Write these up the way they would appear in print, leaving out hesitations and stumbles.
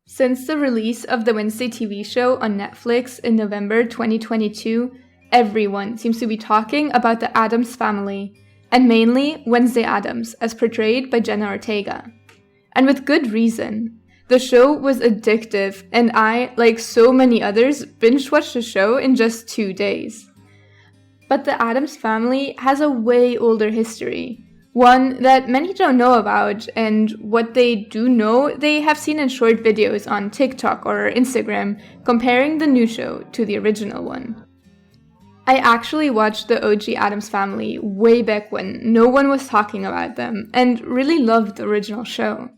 Since the release of the Wednesday TV show on Netflix in November 2022, everyone seems to be talking about the Addams Family, and mainly Wednesday Addams, as portrayed by Jenna Ortega. And with good reason. The show was addictive, and I, like so many others, binge-watched the show in just 2 days. But the Addams Family has a way older history. One that many don't know about, and what they do know, they have seen in short videos on TikTok or Instagram comparing the new show to the original one. I actually watched the OG Addams Family way back when no one was talking about them, and really loved the original show.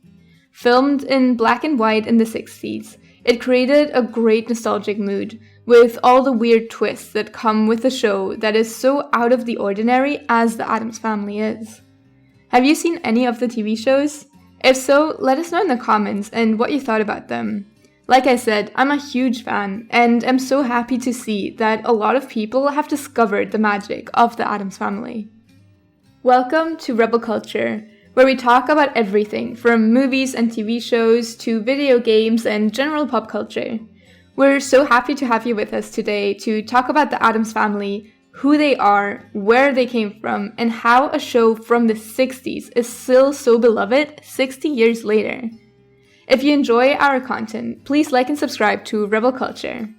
Filmed in black and white in the 60s, it created a great nostalgic mood, with all the weird twists that come with a show that is so out of the ordinary as the Addams Family is. Have you seen any of the TV shows? If so, let us know in the comments and what you thought about them. Like I said, I'm a huge fan, and am so happy to see that a lot of people have discovered the magic of the Addams Family. Welcome to Rebel Culture, where we talk about everything from movies and TV shows to video games and general pop culture. We're so happy to have you with us today to talk about the Addams Family, who they are, where they came from, and how a show from the 60s is still so beloved 60 years later. If you enjoy our content, please like and subscribe to Rebel Culture.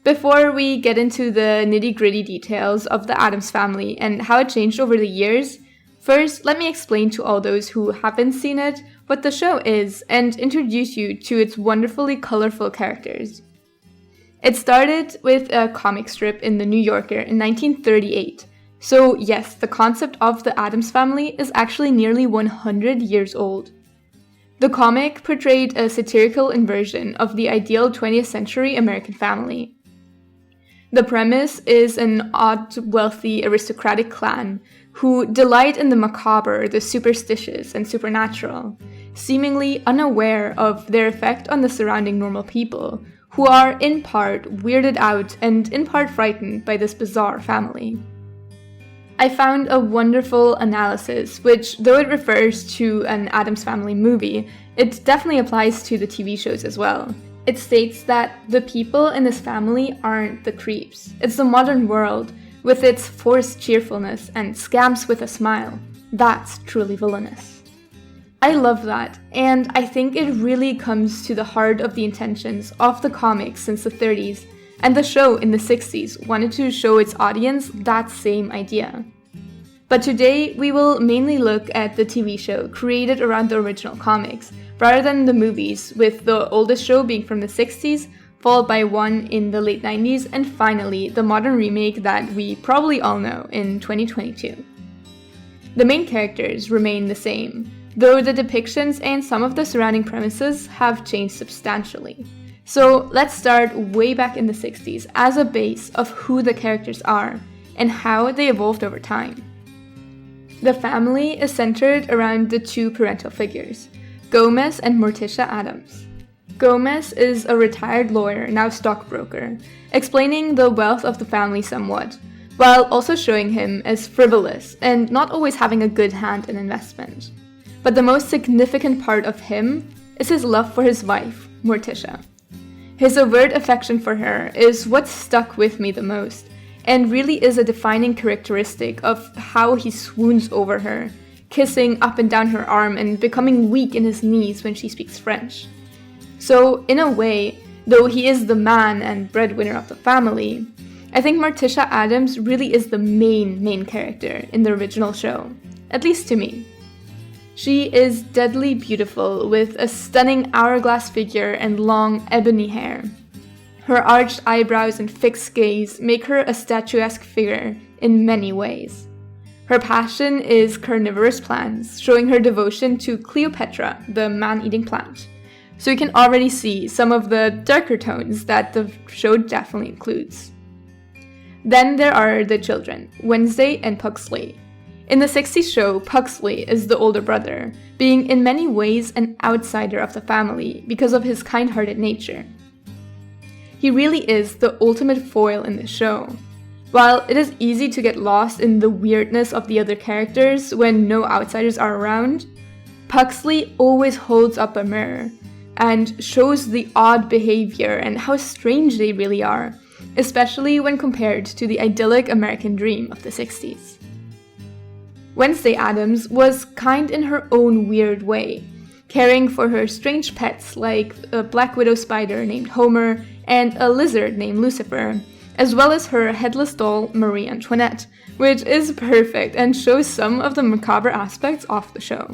Before we get into the nitty-gritty details of the Addams Family and how it changed over the years, first let me explain to all those who haven't seen it what the show is and introduce you to its wonderfully colorful characters. It started with a comic strip in The New Yorker in 1938. So yes, the concept of the Addams Family is actually nearly 100 years old. The comic portrayed a satirical inversion of the ideal 20th century American family. The premise is an odd, wealthy, aristocratic clan who delight in the macabre, the superstitious, and supernatural, seemingly unaware of their effect on the surrounding normal people, who are in part weirded out and in part frightened by this bizarre family. I found a wonderful analysis, which, though it refers to an Addams Family movie, it definitely applies to the TV shows as well. It states that the people in this family aren't the creeps. It's the modern world, with its forced cheerfulness and scams with a smile. That's truly villainous. I love that, and I think it really comes to the heart of the intentions of the comics since the 30s, and the show in the 60s wanted to show its audience that same idea. But today, we will mainly look at the TV show created around the original comics, rather than the movies, with the oldest show being from the 60s, followed by one in the late 90s, and finally, the modern remake that we probably all know in 2022. The main characters remain the same, though the depictions and some of the surrounding premises have changed substantially. So let's start way back in the 60s as a base of who the characters are and how they evolved over time. The family is centered around the two parental figures, Gomez and Morticia Addams. Gomez is a retired lawyer, now stockbroker, explaining the wealth of the family somewhat, while also showing him as frivolous and not always having a good hand in investment. But the most significant part of him is his love for his wife, Morticia. His overt affection for her is what stuck with me the most, and really is a defining characteristic of how he swoons over her, kissing up and down her arm and becoming weak in his knees when she speaks French. So, in a way, though he is the man and breadwinner of the family, I think Morticia Addams really is the main character in the original show, at least to me. She is deadly beautiful with a stunning hourglass figure and long ebony hair. Her arched eyebrows and fixed gaze make her a statuesque figure in many ways. Her passion is carnivorous plants, showing her devotion to Cleopatra, the man-eating plant. So you can already see some of the darker tones that the show definitely includes. Then there are the children, Wednesday and Pugsley. In the 60s show, Pugsley is the older brother, being in many ways an outsider of the family because of his kind-hearted nature. He really is the ultimate foil in the show. While it is easy to get lost in the weirdness of the other characters when no outsiders are around, Pugsley always holds up a mirror, and shows the odd behavior and how strange they really are, especially when compared to the idyllic American dream of the 60s. Wednesday Addams was kind in her own weird way, caring for her strange pets like a black widow spider named Homer and a lizard named Lucifer, as well as her headless doll Marie Antoinette, which is perfect and shows some of the macabre aspects of the show.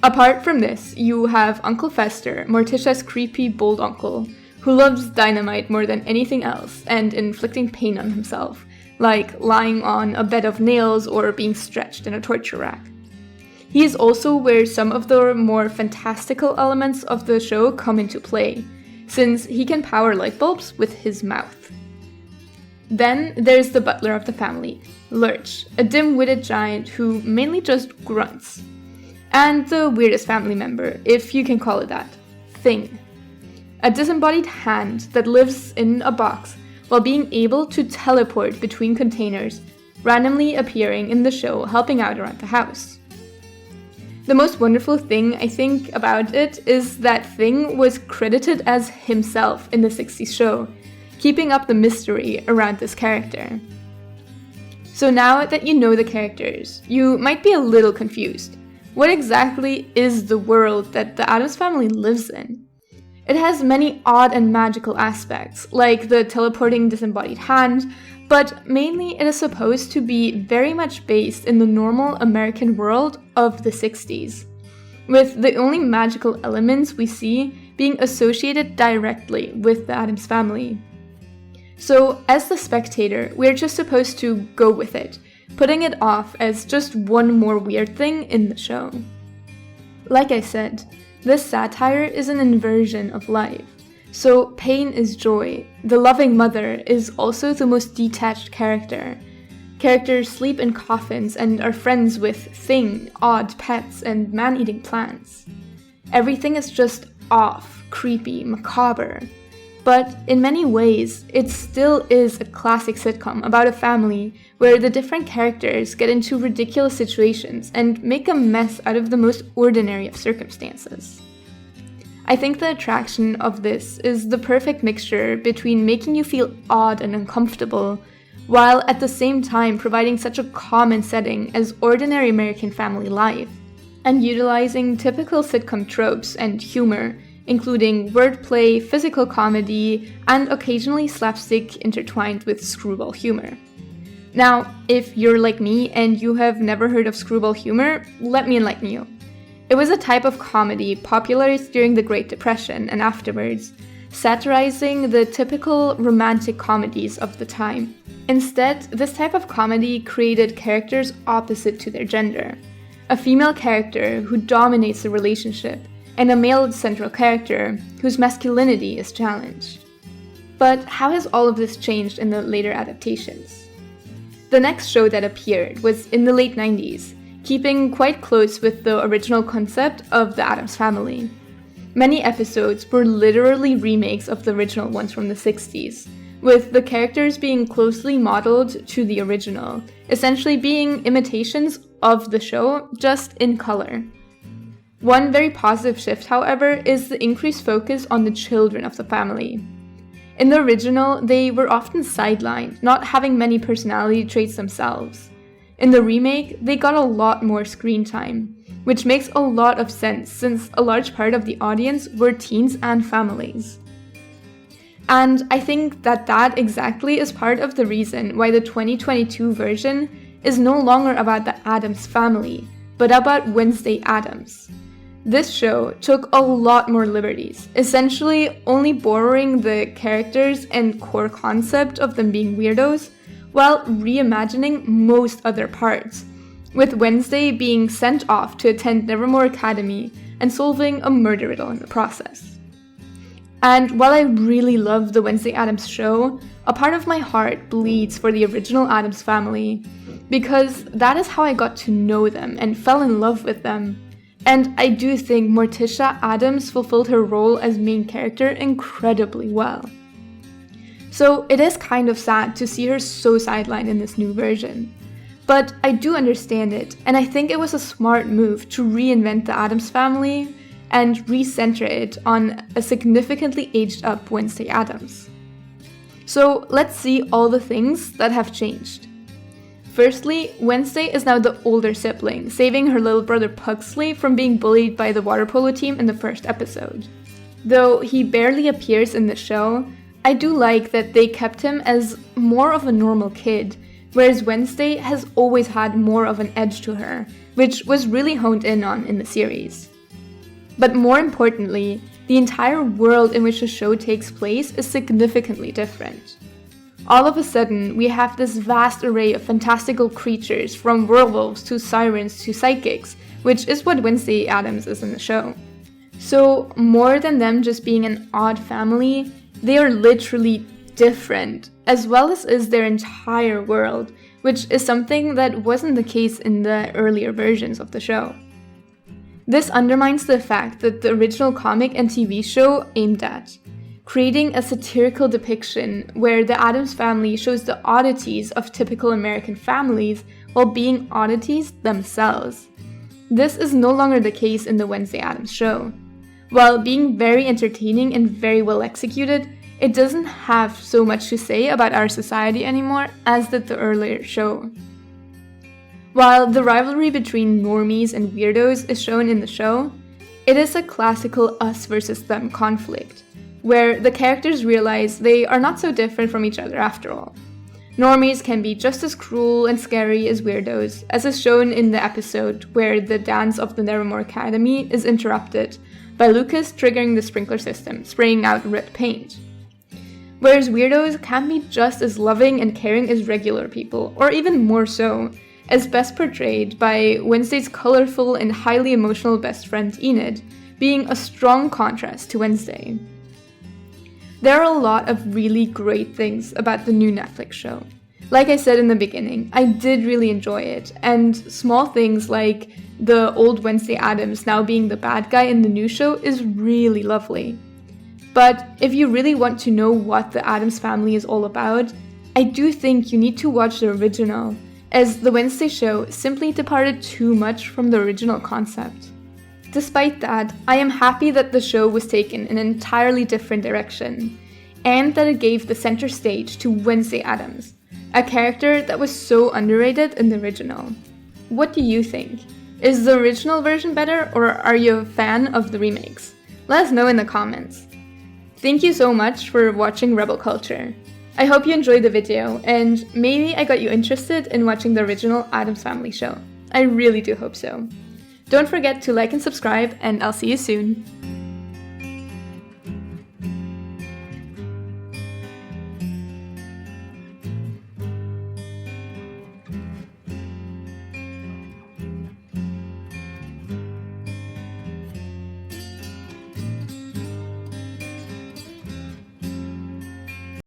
Apart from this, you have Uncle Fester, Morticia's creepy bold uncle, who loves dynamite more than anything else and inflicting pain on himself, like lying on a bed of nails or being stretched in a torture rack. He is also where some of the more fantastical elements of the show come into play, since he can power light bulbs with his mouth. Then there's the butler of the family, Lurch, a dim-witted giant who mainly just grunts. And the weirdest family member, if you can call it that, Thing, a disembodied hand that lives in a box while being able to teleport between containers, randomly appearing in the show helping out around the house. The most wonderful thing I think about it is that Thing was credited as himself in the 60s show, keeping up the mystery around this character. So now that you know the characters, you might be a little confused. What exactly is the world that the Addams family lives in? It has many odd and magical aspects, like the teleporting disembodied hand, but mainly it is supposed to be very much based in the normal American world of the 60s, with the only magical elements we see being associated directly with the Addams family. So, as the spectator, we're just supposed to go with it, putting it off as just one more weird thing in the show. Like I said, this satire is an inversion of life. So pain is joy. The loving mother is also the most detached character. Characters sleep in coffins and are friends with Thing, odd pets, and man-eating plants. Everything is just off, creepy, macabre. But in many ways, it still is a classic sitcom about a family where the different characters get into ridiculous situations and make a mess out of the most ordinary of circumstances. I think the attraction of this is the perfect mixture between making you feel odd and uncomfortable, while at the same time providing such a common setting as ordinary American family life, and utilizing typical sitcom tropes and humor, including wordplay, physical comedy, and occasionally slapstick intertwined with screwball humor. Now, if you're like me and you have never heard of screwball humor, let me enlighten you. It was a type of comedy popularized during the Great Depression and afterwards, satirizing the typical romantic comedies of the time. Instead, this type of comedy created characters opposite to their gender. A female character who dominates the relationship, and a male central character whose masculinity is challenged. But how has all of this changed in the later adaptations? The next show that appeared was in the late 90s, keeping quite close with the original concept of the Addams Family. Many episodes were literally remakes of the original ones from the 60s, with the characters being closely modeled to the original, essentially being imitations of the show, just in color. One very positive shift, however, is the increased focus on the children of the family. In the original, they were often sidelined, not having many personality traits themselves. In the remake, they got a lot more screen time, which makes a lot of sense since a large part of the audience were teens and families. And I think that exactly is part of the reason why the 2022 version is no longer about the Addams family, but about Wednesday Addams. This show took a lot more liberties, essentially only borrowing the characters and core concept of them being weirdos, while reimagining most other parts, with Wednesday being sent off to attend Nevermore Academy and solving a murder riddle in the process. And while I really love the Wednesday Addams show, a part of my heart bleeds for the original Addams family, because that is how I got to know them and fell in love with them. And I do think Morticia Addams fulfilled her role as main character incredibly well. So it is kind of sad to see her so sidelined in this new version. But I do understand it, and I think it was a smart move to reinvent the Addams family and recenter it on a significantly aged up Wednesday Addams. So let's see all the things that have changed. Firstly, Wednesday is now the older sibling, saving her little brother Pugsley from being bullied by the water polo team in the first episode. Though he barely appears in the show, I do like that they kept him as more of a normal kid, whereas Wednesday has always had more of an edge to her, which was really honed in on in the series. But more importantly, the entire world in which the show takes place is significantly different. All of a sudden, we have this vast array of fantastical creatures, from werewolves to sirens to psychics, which is what Wednesday Addams is in the show. So, more than them just being an odd family, they are literally different, as well as is their entire world, which is something that wasn't the case in the earlier versions of the show. This undermines the fact that the original comic and TV show aimed at creating a satirical depiction where the Addams family shows the oddities of typical American families while being oddities themselves. This is no longer the case in the Wednesday Addams show. While being very entertaining and very well executed, it doesn't have so much to say about our society anymore as did the earlier show. While the rivalry between normies and weirdos is shown in the show, it is a classical us versus them conflict, where the characters realize they are not so different from each other after all. Normies can be just as cruel and scary as weirdos, as is shown in the episode where the dance of the Nevermore Academy is interrupted by Lucas triggering the sprinkler system, spraying out red paint. Whereas weirdos can be just as loving and caring as regular people, or even more so, as best portrayed by Wednesday's colorful and highly emotional best friend Enid, being a strong contrast to Wednesday. There are a lot of really great things about the new Netflix show. Like I said in the beginning, I did really enjoy it, and small things like the old Wednesday Addams now being the bad guy in the new show is really lovely. But if you really want to know what the Addams Family is all about, I do think you need to watch the original, as the Wednesday show simply departed too much from the original concept. Despite that, I am happy that the show was taken in an entirely different direction, and that it gave the center stage to Wednesday Addams, a character that was so underrated in the original. What do you think? Is the original version better, or are you a fan of the remakes? Let us know in the comments. Thank you so much for watching Rebel Culture. I hope you enjoyed the video, and maybe I got you interested in watching the original Addams Family show. I really do hope so. Don't forget to like and subscribe, and I'll see you soon.